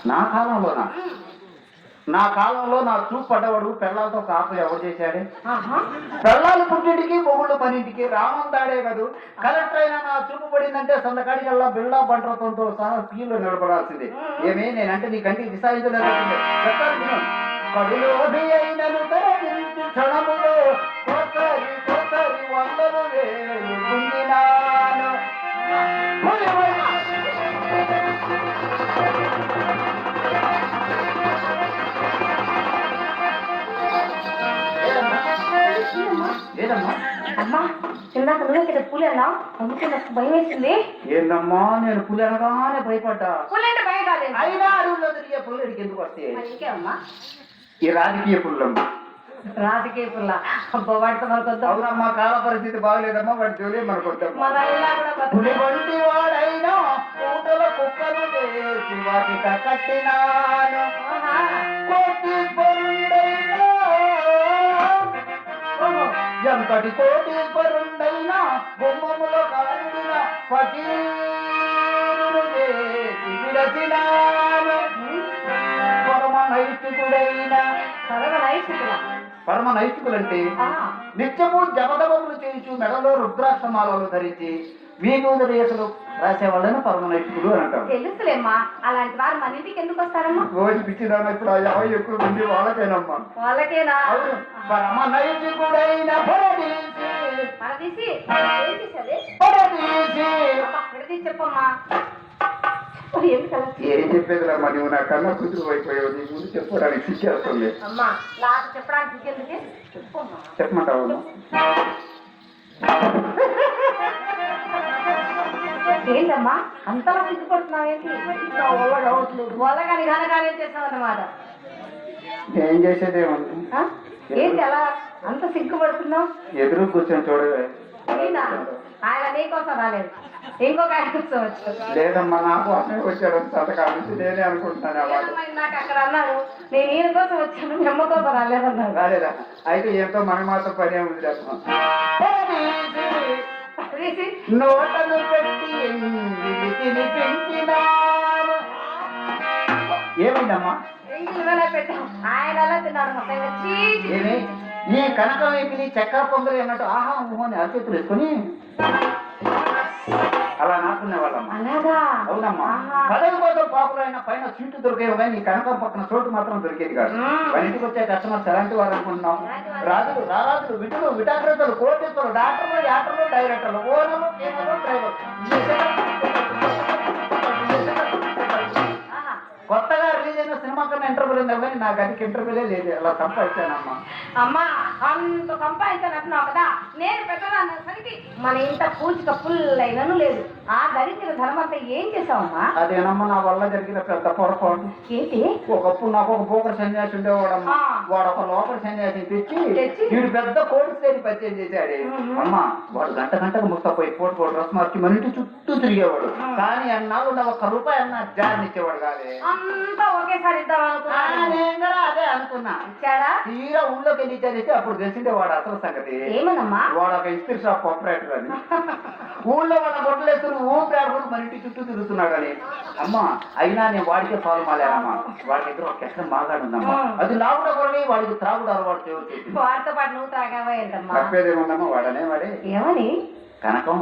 నా కాలంలోనా? నా కాలంలో నా చూపు పడ్డవాడు పెళ్ళాలతో కాపు ఎవరు చేశాడే? పెళ్ళాలు పుట్టింటికి మొగుళ్ళు మనింటికి రామం దాడే కదూ. కలెక్టర్ అయినా నా చూపు పడిందంటే సందకాడికి వెళ్ళా బిళ్ళా బండ్రతంతో సహా స్కీల్లో నిలబడాల్సిందే. ఏమే నేనంటే నీ కంటికి విసాయించలేదు. కడులోభి అయినను తరలించి క్షణములో కోసరి కోసరి వందలు వేలు గుంజినాను. ఏదమ్మా? అమ్మా ఇందాక నువ్వు ఇక్కడ పూలేనా? అందుకే నాకు భయం వేసింది. ఏందమ్మా నేను పులి అనగానే భయపడ్డా. పూలంటే భయం కాలేదు. అయినా అడవుల్లో తిరిగే పుల్లు ఇక్కడికి ఎందుకు వస్తాయి? ఇంకేమమ్మా? ఈ రాజకీయ పుల్లమ్మ. రాజకీయ పుల్ల అబ్బా వాడితో మనకొద్దాం. అవునమ్మా కాల పరిస్థితి బాగలేదమ్మా. వాడి జోలే మనకొద్దాం. మన ఇలా కూడా పులి వంటి వాడైనా పూటల కుక్కలు వేసి వాటిక కట్టినాను. కోటీశ్వరుడైనా ఎంతటి కోటీశ్వరుడైనా బొమ్మములో కాడిన పటీలు వేసి విడచినాను. పరమ నైతికుడైనా పరమ నైతికులంటే నిత్యము జపదపములు చేయించు మెడలో రుద్రాక్షమాలను ధరించి వీధుల రేసులు రాసేవాళ్ళని పరమ నైతికుడు అని అంటారు. తెలుసులేమ్మా. అలాంటి వారు మన ఇంటికి ఎందుకు వస్తారమ్మా? రోజు పిచ్చిదాన్ని ఇప్పుడు యాభై ఎక్కువ ఉంది వాళ్ళకేనమ్మా. వాళ్ళకేనా? పరమ నైతికుడైన పరదీసి చెప్పమ్మా. ఏం చెప్పేదిలమ్మా నువ్వు నా కన్నా కూతురు అయిపోయావు. నీ ముందు చెప్పడానికి శిక్షేస్తుంది. అమ్మా నాకు చెప్పడానికి చెప్పమ్మా. చెప్పమంటావు? ఏంటమ్మా అంతలా సిగ్గుపడుతున్నావేంటి? వాళ్ళగా నిఘానగానే చేసావు అన్నమాట. ఏం చేసేదేముంది? ఏంటి అలా అంత సిగ్గుపడుతున్నావు? ఎదురు కూర్చొని చూడవే. ఆయన నీకోసం రాలేదు, ఇంకొక ఆయన కోసం వచ్చాడు. లేదమ్మా నాకు అన్నయ్య వచ్చాడు సంతకాల నుంచి నేనే అనుకుంటున్నాను. నాకు అక్కడ అన్నారు నేను ఈయన కోసం వచ్చాను, మీ అమ్మ కోసం రాలేదన్నారు. రాలేదా? అయితే ఎంతో మన మాత్రం పనే ఉంది. నోటలు పెట్టి తినిపించినారు. ఏమైందమ్మా? పెట్టాం ఆయన అలా తిన్నాడు. ఏమి ఈ కనకం వేపిని చక్కెర పొంగలి అన్నట్టు ఆహా ఊహని అరచేతులు వేసుకొని అలా నాకునే వాళ్ళమ్మా. అలాగా? అవునమ్మా. పదవి కోసం పాపులు అయినా పైన సీటు దొరికేవి కానీ ఈ కనకం పక్కన చోటు మాత్రం దొరికేది కాదు. మన ఇంటికి వచ్చే కస్టమర్స్ ఎలాంటి వారు అనుకుంటున్నాం? రాజులు, రారాజులు, విటులు, విటాగ్రతలు, కోటీశ్వరులు, డాక్టర్లు, యాక్టర్లు, డైరెక్టర్లు, ఓనర్లు, కేనర్లు, డ్రైవర్లు. కొత్తగా రిలీజ్ అయిన సినిమా కన్నా ఇంటర్వ్యూలు ఉందా కానీ నా గదికి ఇంటర్వ్యూలే లేదు. అలా సంపాదించానమ్మా. అమ్మా అంత సంపాదించానంటున్నావు కదా, నేను పెట్టడానికి మన ఇంత పూచిక పుల్లైనను లేదు. ఆ దరిద్ర ధర్మంతా ఏం చేసావమ్మా? అదేనమ్మా నా వల్ల జరిగిన పెద్ద పొరపాటు. ఏంటి? ఒకప్పుడు నాకు ఒక పోకర సన్యాసి ఉండేవాడమ్మా. వాడు ఒక లోపల సన్యాసిని తెచ్చి వీడు పెద్ద కోడి శ్రేణి పరిచయం చేశాడు. అమ్మా వాడు గంట గంటకు ముస్తపోయి పోటు పోటు డ్రెస్ మార్చి మన ఇంటి చుట్టూ తిరిగేవాడు. కానీ అన్నాళ్ళు ₹1 అన్న జారిని ఇచ్చేవాడు కాదే. అంతా ఒకేసారి ఇద్దాం నేను అదే అనుకున్నా. ఇచ్చాడా? తీరా ఊళ్ళోకి వెళ్ళి ఇచ్చారైతే అప్పుడు తెలిసిందే వాడు అసలు సంగతి. ఏమనమ్మా? వాడు ఒక ఇస్త్రీ షాప్ ఆపరేటర్ అని. ఊళ్ళో వాళ్ళ గొడ్డలు వేసుకుని ఊపిరాడుకుని మన ఇంటి చుట్టూ తిరుగుతున్నాడు అని. అమ్మా అయినా నేను వాడికే సాల్వ్ మాలేనమ్మా. వాడి దగ్గర ఒక కెస్టం మాట్లాడుందమ్మా. అది లాగుడా కూడా వాడికి త్రాగుడు అలవాటు చేయవచ్చు. వాడితో పాటు నువ్వు తాగావా ఏంటమ్మా? తప్పేదేముందమ్మా. వాడనే వాడే. ఏమని? కనకం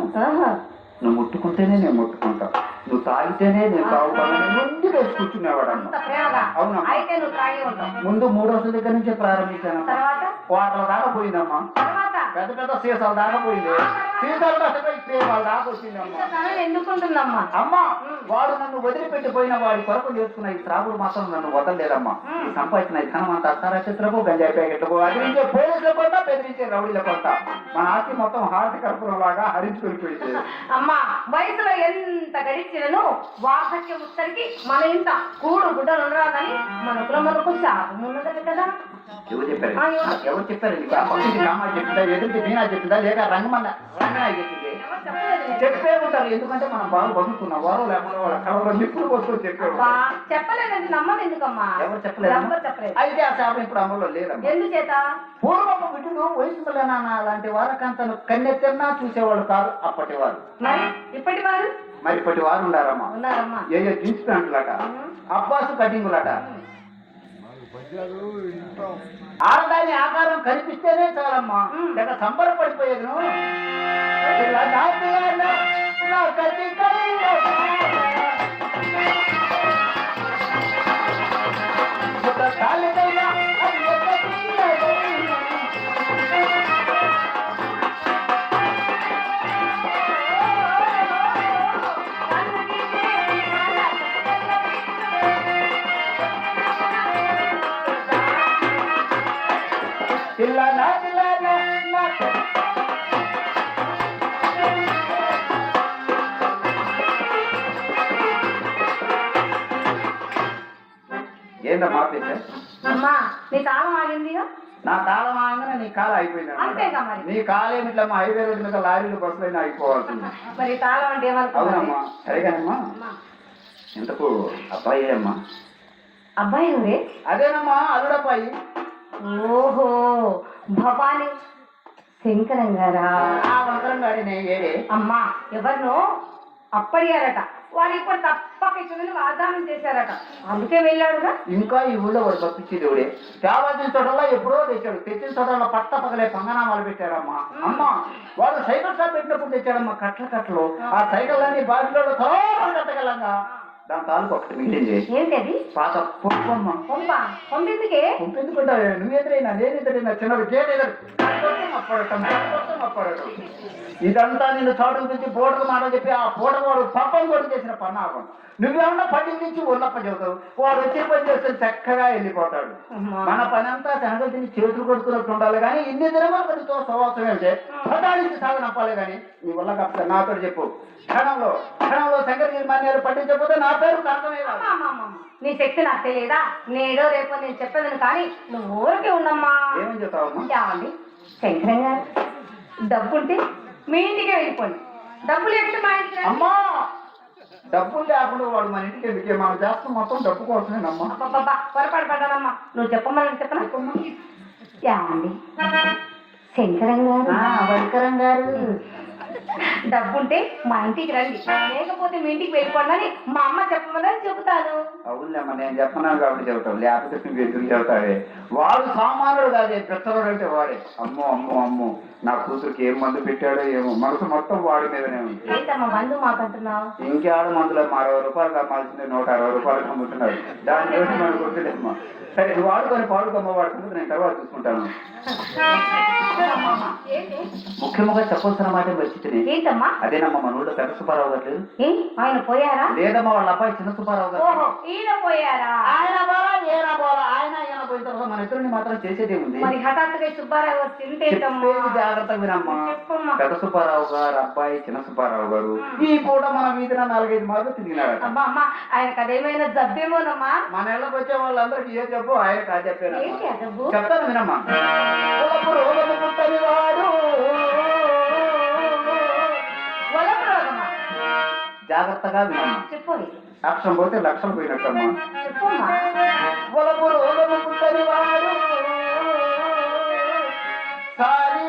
నువ్వు ముట్టుకుంటేనే నేను ముట్టుకుంటా, నువ్వు తాగితేనే నేను తాగుతానని ముందు వేసి కూర్చునేవాడమ్మా. అవునా? అయితే నువ్వు తాగి ఉంటావు. ముందు 3 రోజుల దగ్గర నుంచే ప్రారంభించాను. తర్వాత వాటర్ దాకా పోయిందమ్మా. పెద్ద పెద్ద సీసాలు దాకా పోయింది. సీసాలు వాళ్ళ దాకా వచ్చిందమ్మా. ఎందుకుంటుందమ్మా? అమ్మా వాడు నన్ను వదిలిపెట్టిపోయిన వాడి కొరకు చేసుకున్న ఈ త్రాగుడు మాత్రం నన్ను వదలలేదమ్మా. ఈ సంపాదించిన ఈ ధనం అంతా అక్షరాక్షత్రకు గంజాయి ప్యాకెట్లకు అదిరించే పోలీసుల కొంట, బెదిరించే రౌడీల కొంట. మన ఆస్తి మొత్తం హార్ట్ కర్పూరం లాగా హరించుకునిపోయింది. అమ్మా వయసులో ఎంత గడిచినను వార్ధక్యం ఉత్తరికి మన ఇంత కూడు గుడ్డలు ఉండరాదని మన కులమ్మకు శాపం ఉన్నది కదా. ఎవరు చెప్పారు ఆ, ఎవరు? ఎవరు చెప్పారు నీకు? ఆ పక్కకి రామా చెప్పిందా, ఎదురుకి మీనా చెప్పిందా, లేక రంగమన్న రంగనాయ చెప్పింది? ఎవరు చెప్పలేదు నేను. చెప్పే ఉంటారు, ఎందుకంటే మనం బాగా బతుకుతున్నాం. వారు లేకుండా వాళ్ళ కళలో నిప్పులు పోసుకొని చెప్పే అబ్బా, ఉంటారు. చెప్పలేదండి, నమ్మను ఎందుకమ్మా? ఎవరు చెప్పలేదు? ఎవరు చెప్పలేదు. అయితే ఆ శాపం ఇప్పుడు అమల్లో లేదమ్మా. ఎందుచేత? పూర్వపు విటుడు వయసు లాంటి వారకంతను కన్నెత్తన్నా చూసేవాళ్ళు కాదు అప్పటి వారు. మరి ఇప్పటి వారు మరి ఇప్పటి వారు ఉండారమ్మా. ఉన్నారమ్మా. ఏయో జీన్స్ ప్యాంటులట, అబ్బాసు కటింగులట. ఆడదాని ఆకారం కనిపిస్తేనే చాలమ్మా, తెగ సంబరపడిపోయేది. ఏందమ్మా ఆపేసా? అమ్మా, నీ కాలం ఆగిందిగా. నా కాలం ఆగానే నీ కాలం అయిపోయింది. అంతేగా మరి. నీ కాలం ఏమిట్లమ్మా, హైవే రోడ్డు మీద లారీలు బస్సులైనా అయిపోవాల్సింది. మరి తాళం అంటే ఏమనుకున్నావు? అవునమ్మా, సరిగానమ్మా. ఇంతకు అబ్బాయి అమ్మా? అబ్బాయి ఊరే? అదేనమ్మా, అల్లుడబ్బాయి. ఓహో, భవాని శంకరం గారా? ఆ వంకరం గాడినే ఏడే. అమ్మా, ఎవరినో అప్పడిగారట. వాడు ఇప్పుడు తప్పక ఇచ్చిందని వాగ్దానం చేశారట, అందుకే వెళ్ళాడుగా. ఇంకా ఈ ఊళ్ళో వాడు పంపించేది ఎవడే? తేవాల్సిన చోటల్లో ఎప్పుడో తెచ్చాడు, తెచ్చిన చోటల్లో పట్ట పగలే పంగనామాలు పెట్టాడమ్మా. అమ్మా, వాడు సైకిల్ షాప్ పెట్టినప్పుడు తెచ్చాడమ్మా కట్టలు. ఆ సైకిల్ అన్ని బావిలో కట్టగలంగా దాని తాలూకు ఒకటి మిగిలింది. ఏంటది? పాత పొమ్మమ్మ. పంపిందుకే పంపించుకుంటావే, నువ్వెదురైనా నేనెదురైనా చిన్నది గేదెదరు అప్పడటం. ఇదంతా నిన్ను చాటు గురించి బోటకు మాట చెప్పి ఆ పూటకు వాడు పప్పం కూడా చేసిన పన్నాగం. నువ్వేమన్నా పని నుంచి ఉన్నప్ప చెబుతావు, వాడు వచ్చే పని చేస్తే చక్కగా వెళ్ళిపోతాడు. మన పని అంతా శనగలు తిని చేతులు కొడుకున్నట్టు ఉండాలి కానీ ఇన్ని దినముల పనితో సవాసం వెళ్తే పదానికి సాగనంపాలి కానీ నీ వల్ల కాస్త నాతో చెప్పు. క్షణంలో శంకరగిరి మాన్యాలు పట్టించకపోతే నా పేరు అర్థమే కాదు. నీ శక్తి నాకు తెలియదా? నేడో రేపో నేను చెప్పేదని కానీ నువ్వు ఊరికే ఉండమ్మా. ఏమని చెప్తావమ్మా? ఏమండి శంకరం గారు, డబ్బుంటే మీ ఇంటికే వెళ్ళిపోండి, డబ్బు లేకుంటే మా ఇంటికి రండి. అమ్మా, డబ్బులు లేకుండా వాడు మన ఇంటికి ఎందుకే? మనం చేస్తాం మొత్తం డబ్బు కోసమేనమ్మా. అబ్బబ్బబ్బా, పొరపాటు పడ్డానమ్మా. నువ్వు చెప్పమని చెప్పనా? ఏమండి శంకరం గారు, వంకరం గారు, డబ్బుంటే మా ఇంటికి రండి, లేకపోతే మీ ఇంటికి వెళ్ళిపోండి అని మా అమ్మ చెప్పమని చెబుతాను. అవునులేమ్మా, నేను చెప్పన్నాను కాబట్టి చెబుతావు, లేకపోతే నువ్వు ఎదురు చెబుతావే. వాడు సామానుడు కాదే, పెద్దవాడు అంటే వాడే. అమ్మో అమ్మో అమ్మో, నా కూతురికి ఏం మందు పెట్టాడో ఏమో, మనసు మొత్తం వాడి మీదనే ఉంది. ఏంటమ్మా మందు మాట్లాడుతున్నావు? ఇంకేడు మందులో 60 రూపాయలు అమ్మాల్సింది 160 రూపాయలకు అమ్ముతున్నాడు. దాని గురించి మనకు వద్దులేమ్మా. సరే, నువ్వు వాడుకొని పాడుకోమ్మ, వాడుకుంటే నేను తర్వాత చూసుకుంటాను. ముఖ్యంగా చెప్పాల్సిన మాట వచ్చింది. ఏంటమ్మా? అదేనమ్మా, మన ఊళ్ళో పెద్ద సుబ్బారావు గారు లేరు? ఆయన పోయారా? లేదమ్మా, వాళ్ళ అబ్బాయి చిన్న సుబ్బారావు గారు. ఈయన పోయారా? ఆయన ఆయన పోయిన తర్వాత మన ఇద్దరిని మాత్రం చేసేదే ఉంది. మరి హఠాత్తుగా సుబ్బారావు వచ్చింటేటమ్మా? జాగ్రత్తగా వినమ్మా. పెద్ద సుబ్బారావు గారు అబ్బాయి చిన్న సుబ్బారావు గారు ఈ పూట మన వీధిన 4-5 మార్లు తిరిగినాడు. అమ్మా అమ్మా, ఆయనకు అదేమైనా జబ్బేమోనమ్మా? మన ఇళ్ళకి వచ్చే వాళ్ళందరికీ ఏ జబ్బు ఆయనకు ఆ చెప్పాను. ఏంటి ఆ జబ్బు? చెప్తాను వినమ్మా. రోగము పుట్టని వాడు, వలపు రోగమా? జాగ్రత్తగా వినమ్మా. చెప్పండి. లక్షం పోతే లక్షలు పోయినట్టమ్మా. చెప్పమ్మా. వలపు రోగము పుట్టని వాడు, సారి